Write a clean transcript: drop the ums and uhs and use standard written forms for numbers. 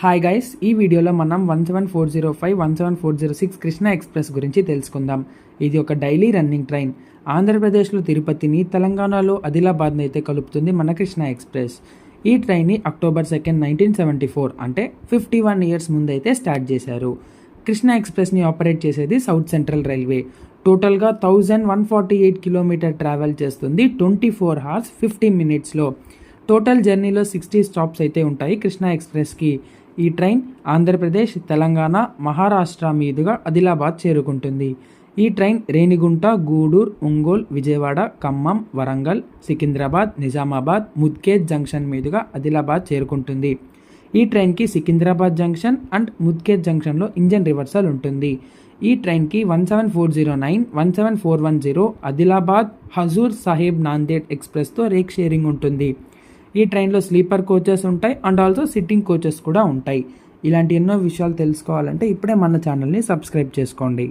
Hi guys, ఈ వీడియోలో మనం 17405 17406 కృష్ణా ఎక్స్ప్రెస్ గురించి తెలుసుకుందాం. ఇది ఒక డైలీ రన్నింగ్ ట్రైన్. ఆంధ్రప్రదేశ్లో తిరుపతిని, తెలంగాణలో ఆదిలాబాద్ని అయితే కలుపుతుంది మన కృష్ణా ఎక్స్ప్రెస్. ఈ ట్రైన్ని అక్టోబర్ 2, 1974 అంటే 51 ఇయర్స్ ముందైతే స్టార్ట్ చేశారు. కృష్ణా ఎక్స్ప్రెస్ని ఆపరేట్ చేసేది సౌత్ సెంట్రల్ రైల్వే. టోటల్గా 1148 కిలోమీటర్ ట్రావెల్ చేస్తుంది 24 hours 50 minutesలో. టోటల్ జర్నీలో 60 స్టాప్స్ అయితే ఉంటాయి కృష్ణా ఎక్స్ప్రెస్కి. ఈ ట్రైన్ ఆంధ్రప్రదేశ్, తెలంగాణ, మహారాష్ట్ర మీదుగా ఆదిలాబాద్ చేరుకుంటుంది. ఈ ట్రైన్ రేణిగుంట, గూడూరు, ఒంగోలు, విజయవాడ, ఖమ్మం, వరంగల్, సికింద్రాబాద్, నిజామాబాద్, ముద్కేత్ జంక్షన్ మీదుగా ఆదిలాబాద్ చేరుకుంటుంది. ఈ ట్రైన్కి సికింద్రాబాద్ జంక్షన్ అండ్ ముద్కేత్ జంక్షన్లో ఇంజన్ రివర్సల్ ఉంటుంది. ఈ ట్రైన్కి 17409, 17410 ఆదిలాబాద్, హజూర్ సాహిబ్, నాందేడ్ ఎక్స్ప్రెస్తో రేక్ షేరింగ్ ఉంటుంది. ఈ ట్రైన్లో స్లీపర్ కోచెస్ ఉంటాయి అండ్ ఆల్సో సిట్టింగ్ కోచెస్ కూడా ఉంటాయి. ఇలాంటి ఎన్నో విషయాలు తెలుసుకోవాలంటే ఇప్పుడే మన ఛానల్ని సబ్స్క్రైబ్ చేసుకోండి.